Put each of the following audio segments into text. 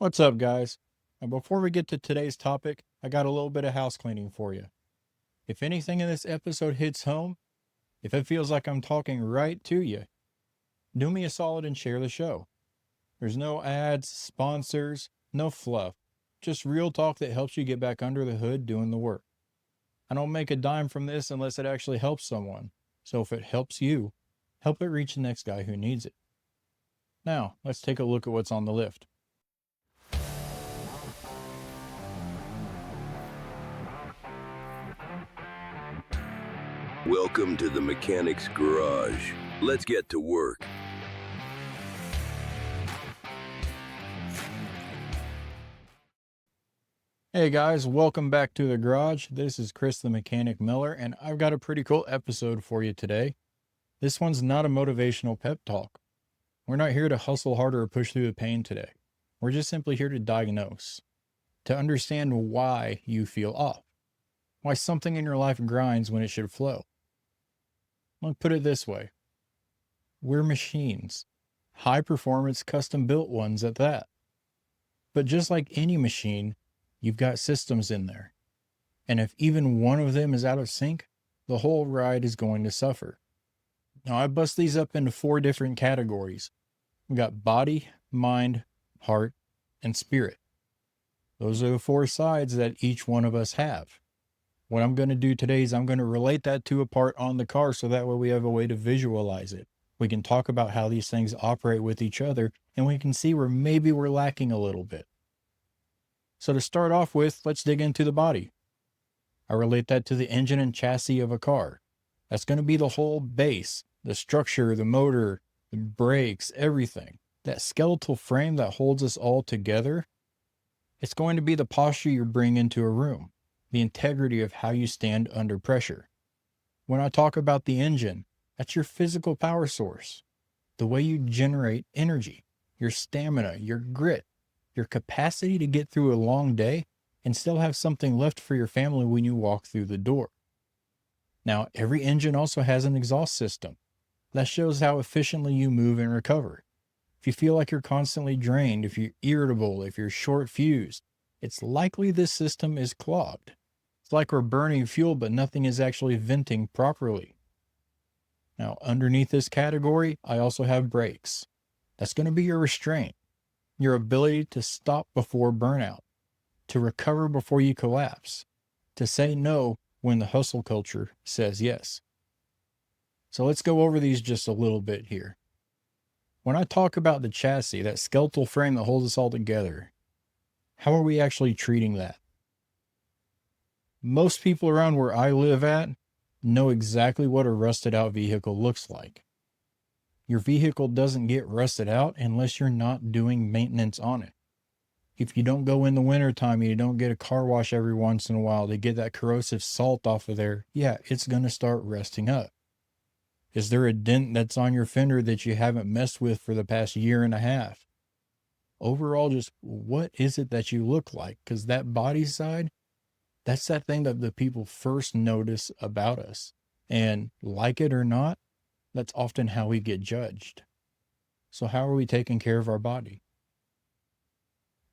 What's up, guys? And before we get to today's topic, I got a little bit of house cleaning for you. If anything in this episode hits home, if it feels like I'm talking right to you, do me a solid and share the show. There's no ads, sponsors, no fluff, just real talk that helps you get back under the hood doing the work. I don't make a dime from this unless it actually helps someone. So if it helps you, help it reach the next guy who needs it. Now, let's take a look at what's on the lift. Welcome to the Mechanic's Garage. Let's get to work. Hey guys, welcome back to the garage. This is Chris the Mechanic Miller, and I've got a pretty cool episode for you today. This one's not a motivational pep talk. We're not here to hustle harder or push through the pain today. We're just simply here to diagnose, to understand why you feel off, why something in your life grinds when it should flow. Let me put it this way. We're machines, high performance, custom built ones at that. But just like any machine, you've got systems in there. And if even one of them is out of sync, the whole ride is going to suffer. Now, I bust these up into 4 different categories. We got body, mind, heart, and spirit. Those are the 4 sides that each one of us have. What I'm going to do today is I'm going to relate that to a part on the car so that way we have a way to visualize it. We can talk about how these things operate with each other, and we can see where maybe we're lacking a little bit. So to start off with, let's dig into the body. I relate that to the engine and chassis of a car. That's going to be the whole base, the structure, the motor, the brakes, everything. That skeletal frame that holds us all together. It's going to be the posture you bring into a room, the integrity of how you stand under pressure. When I talk about the engine, that's your physical power source, the way you generate energy, your stamina, your grit, your capacity to get through a long day and still have something left for your family when you walk through the door. Now, every engine also has an exhaust system. That shows how efficiently you move and recover. If you feel like you're constantly drained, if you're irritable, if you're short fused, it's likely this system is clogged. It's like we're burning fuel, but nothing is actually venting properly. Now, underneath this category, I also have brakes. That's going to be your restraint, your ability to stop before burnout, to recover before you collapse, to say no when the hustle culture says yes. So let's go over these just a little bit here. When I talk about the chassis, that skeletal frame that holds us all together, how are we actually treating that? Most people around where I live at know exactly what a rusted out vehicle looks like. Your vehicle doesn't get rusted out unless you're not doing maintenance on it. If you don't go in the wintertime and you don't get a car wash every once in a while to get that corrosive salt off of there, yeah, it's going to start rusting up. Is there a dent that's on your fender that you haven't messed with for the past year and a half? Overall, just what is it that you look like? Because that body side, that's that thing that the people first notice about us. And like it or not, that's often how we get judged. So how are we taking care of our body?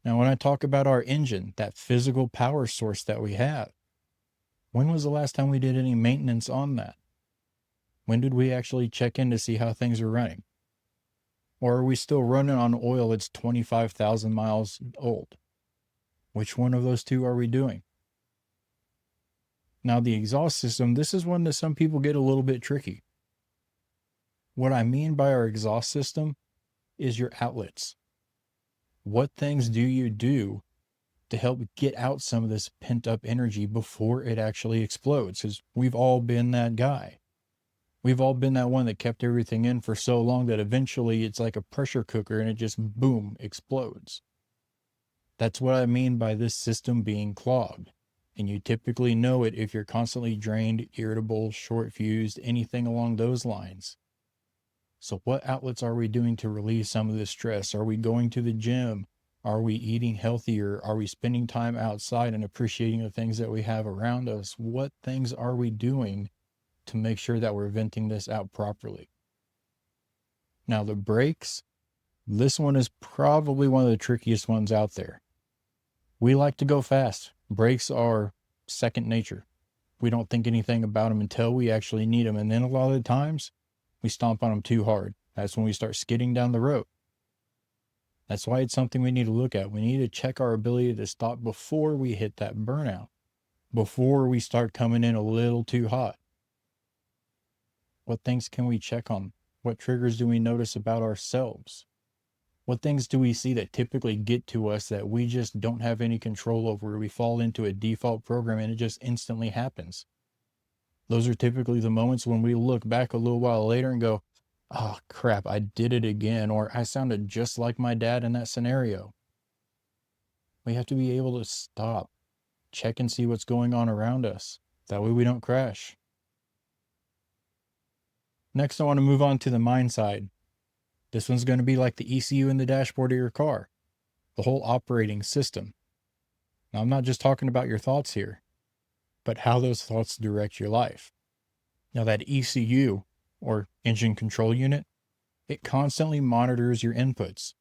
Now, when I talk about our engine, that physical power source that we have, when was the last time we did any maintenance on that? When did we actually check in to see how things are running? Or are we still running on oil that's 25,000 miles old? Which one of those two are we doing? Now, the exhaust system, this is one that some people get a little bit tricky. What I mean by our exhaust system is your outlets. What things do you do to help get out some of this pent up energy before it actually explodes? Because we've all been that guy. We've all been that one that kept everything in for so long that eventually it's like a pressure cooker and it just boom, explodes. That's what I mean by this system being clogged. And you typically know it if you're constantly drained, irritable, short fused, anything along those lines. So what outlets are we doing to relieve some of this stress? Are we going to the gym? Are we eating healthier? Are we spending time outside and appreciating the things that we have around us? What things are we doing to make sure that we're venting this out properly? Now, the brakes, This one is probably one of the trickiest ones out there. We like to go fast. Brakes are second nature. We don't think anything about them until we actually need them. And then a lot of the times we stomp on them too hard. That's when we start skidding down the road. That's why it's something we need to look at. We need to check our ability to stop before we hit that burnout, before we start coming in a little too hot. What things can we check on? What triggers do we notice about ourselves? What things do we see that typically get to us that we just don't have any control over? We fall into a default program and it just instantly happens. Those are typically the moments when we look back a little while later and go, oh crap, I did it again, or I sounded just like my dad in that scenario. We have to be able to stop, check and see what's going on around us. That way we don't crash. Next, I want to move on to the mind side. This one's going to be like the ECU in the dashboard of your car, the whole operating system. Now, I'm not just talking about your thoughts here, but how those thoughts direct your life. Now, that ECU, or engine control unit, it constantly monitors your inputs,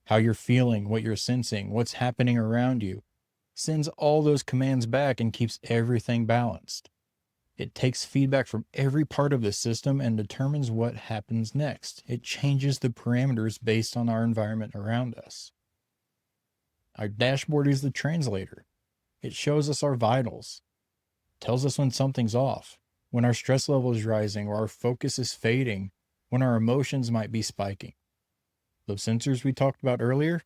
how you're feeling, what you're sensing, what's happening around you, sends all those commands back and keeps everything balanced. It takes feedback from every part of the system and determines what happens next. It changes the parameters based on our environment around us. Our dashboard is the translator. It shows us our vitals, tells us when something's off, when our stress level is rising or our focus is fading, when our emotions might be spiking. Those sensors we talked about earlier,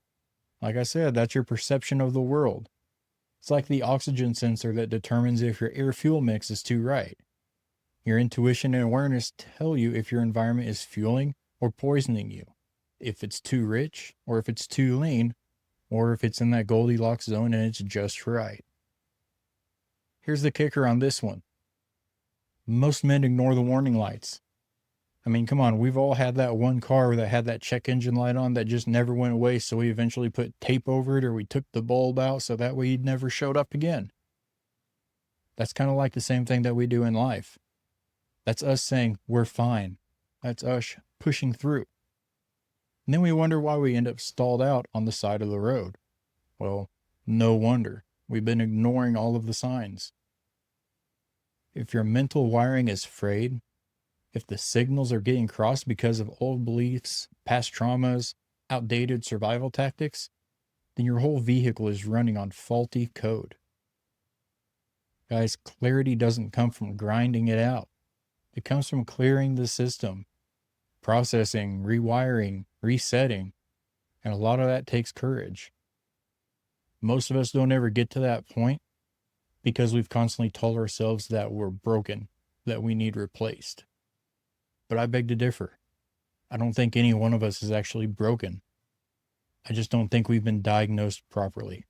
like I said, that's your perception of the world. It's like the oxygen sensor that determines if your air-fuel mix is too right. Your intuition and awareness tell you if your environment is fueling or poisoning you, if it's too rich or if it's too lean, or if it's in that Goldilocks zone and it's just right. Here's the kicker on this one. Most men ignore the warning lights. I mean, come on, we've all had that one car that had that check engine light on that just never went away, so we eventually put tape over it or we took the bulb out so that way he never showed up again. That's kind of like the same thing that we do in life. That's us saying we're fine. That's us pushing through. And then we wonder why we end up stalled out on the side of the road. Well, no wonder. We've been ignoring all of the signs. If your mental wiring is frayed, if the signals are getting crossed because of old beliefs, past traumas, outdated survival tactics, then your whole vehicle is running on faulty code. Guys, clarity doesn't come from grinding it out. It comes from clearing the system, processing, rewiring, resetting, and a lot of that takes courage. Most of us don't ever get to that point because we've constantly told ourselves that we're broken, that we need replaced. But I beg to differ. I don't think any one of us is actually broken. I just don't think we've been diagnosed properly.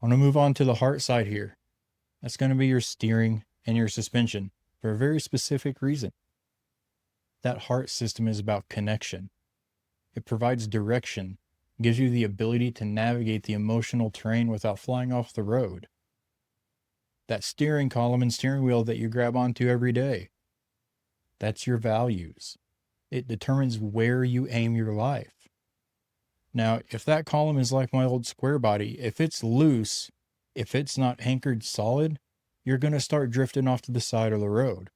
I want to move on to the heart side here. That's going to be your steering and your suspension for a very specific reason. That heart system is about connection. It provides direction, gives you the ability to navigate the emotional terrain without flying off the road. That steering column and steering wheel that you grab onto every day, that's your values. It determines where you aim your life. Now, if that column is like my old square body, if it's loose, if it's not anchored solid, you're going to start drifting off to the side of the road.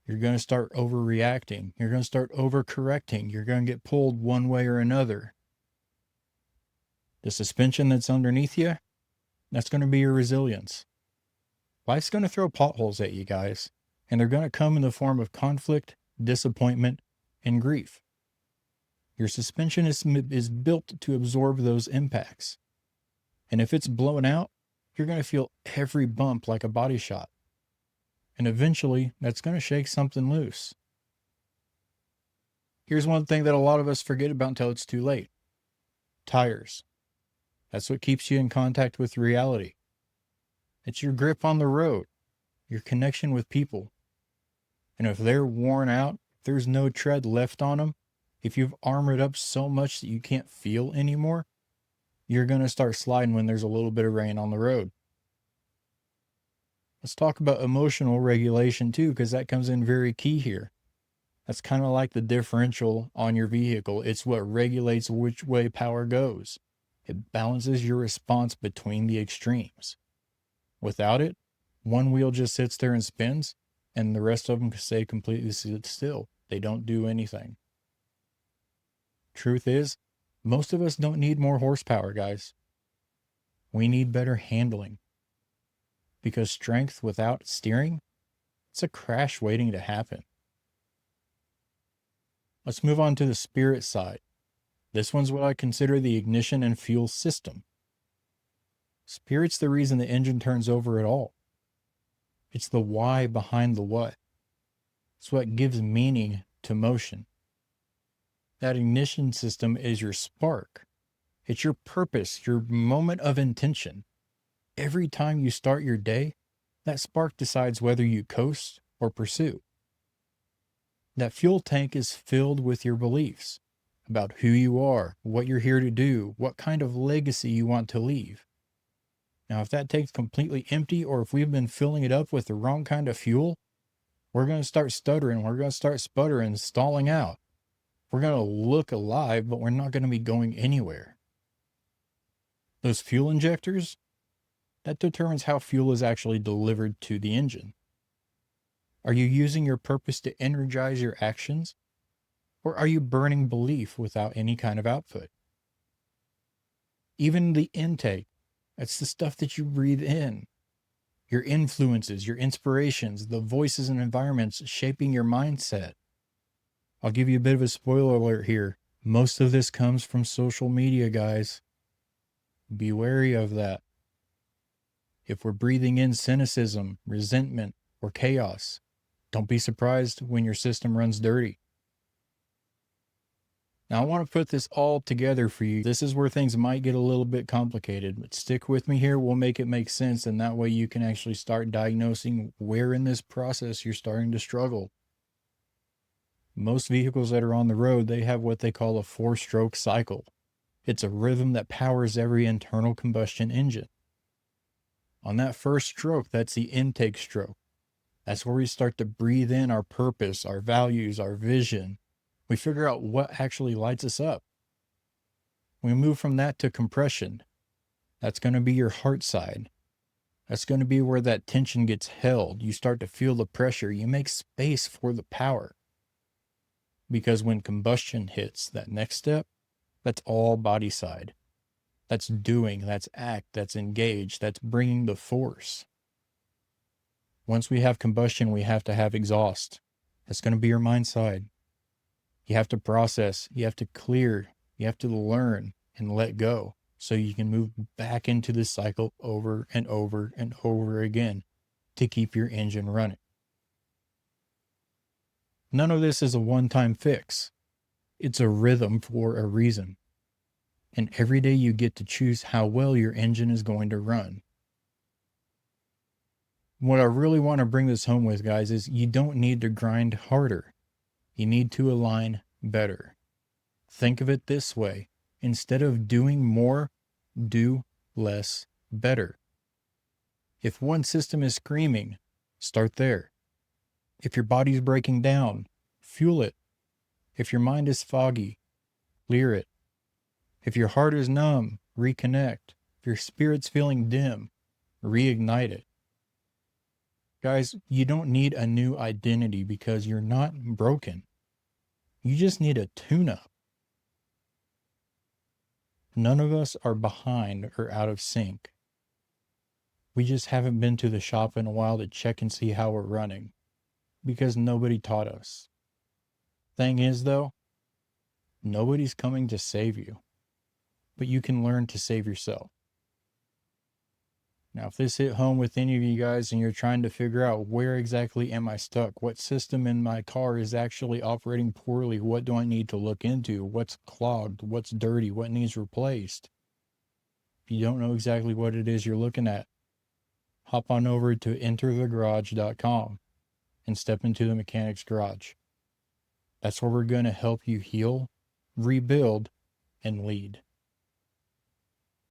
You're going to start overreacting. You're going to start overcorrecting. You're going to get pulled one way or another. The suspension that's underneath you, that's going to be your resilience. Life's going to throw potholes at you guys, and they're going to come in the form of conflict, disappointment, and grief. Your suspension is built to absorb those impacts. And if it's blown out, you're going to feel every bump like a body shot. And eventually, that's going to shake something loose. Here's one thing that a lot of us forget about until it's too late. Tires. That's what keeps you in contact with reality. It's your grip on the road, your connection with people. And if they're worn out, if there's no tread left on them, if you've armored up so much that you can't feel anymore, you're going to start sliding when there's a little bit of rain on the road. Let's talk about emotional regulation too, because that comes in very key here. That's kind of like the differential on your vehicle. It's what regulates which way power goes. It balances your response between the extremes. Without it, one wheel just sits there and spins, and the rest of them stay completely still. They don't do anything. Truth is, most of us don't need more horsepower, guys. We need better handling. Because strength without steering, it's a crash waiting to happen. Let's move on to the spirit side. This one's what I consider the ignition and fuel system. Spirit's the reason the engine turns over at all. It's the why behind the what. It's what gives meaning to motion. That ignition system is your spark. It's your purpose, your moment of intention. Every time you start your day, that spark decides whether you coast or pursue. That fuel tank is filled with your beliefs about who you are, what you're here to do, what kind of legacy you want to leave. Now, if that tank's completely empty, or if we've been filling it up with the wrong kind of fuel, we're going to start stuttering, we're going to start sputtering, stalling out. We're going to look alive, but we're not going to be going anywhere. Those fuel injectors, that determines how fuel is actually delivered to the engine. Are you using your purpose to energize your actions? Or are you burning belief without any kind of output? Even the intake, that's the stuff that you breathe in. Your influences, your inspirations, the voices and environments shaping your mindset. I'll give you a bit of a spoiler alert here. Most of this comes from social media, guys. Be wary of that. If we're breathing in cynicism, resentment, or chaos, don't be surprised when your system runs dirty. Now, I want to put this all together for you. This is where things might get a little bit complicated, but stick with me here. We'll make it make sense, and that way you can actually start diagnosing where in this process you're starting to struggle. Most vehicles that are on the road, they have what they call a 4-stroke cycle. It's a rhythm that powers every internal combustion engine. On that first stroke, that's the intake stroke. That's where we start to breathe in our purpose, our values, our vision. We figure out what actually lights us up. We move from that to compression. That's going to be your heart side. That's going to be where that tension gets held. You start to feel the pressure. You make space for the power. Because when combustion hits that next step, that's all body side. That's doing, that's act, that's engage, that's bringing the force. Once we have combustion, we have to have exhaust. That's going to be your mind side. You have to process, you have to clear, you have to learn and let go so you can move back into this cycle over and over and over again to keep your engine running. None of this is a one-time fix. It's a rhythm for a reason. And every day you get to choose how well your engine is going to run. What I really want to bring this home with, guys, is you don't need to grind harder. You need to align better. Think of it this way. Instead of doing more, do less better. If one system is screaming, start there. If your body's breaking down, fuel it. If your mind is foggy, clear it. If your heart is numb, reconnect. If your spirit's feeling dim, reignite it. Guys, you don't need a new identity because you're not broken. You just need a tune-up. None of us are behind or out of sync. We just haven't been to the shop in a while to check and see how we're running because nobody taught us. Thing is, though, nobody's coming to save you, but you can learn to save yourself. Now, if this hit home with any of you guys and you're trying to figure out where exactly am I stuck, what system in my car is actually operating poorly, what do I need to look into, what's clogged, what's dirty, what needs replaced. If you don't know exactly what it is you're looking at, hop on over to enterthegarage.com and step into the mechanic's garage. That's where we're going to help you heal, rebuild, and lead.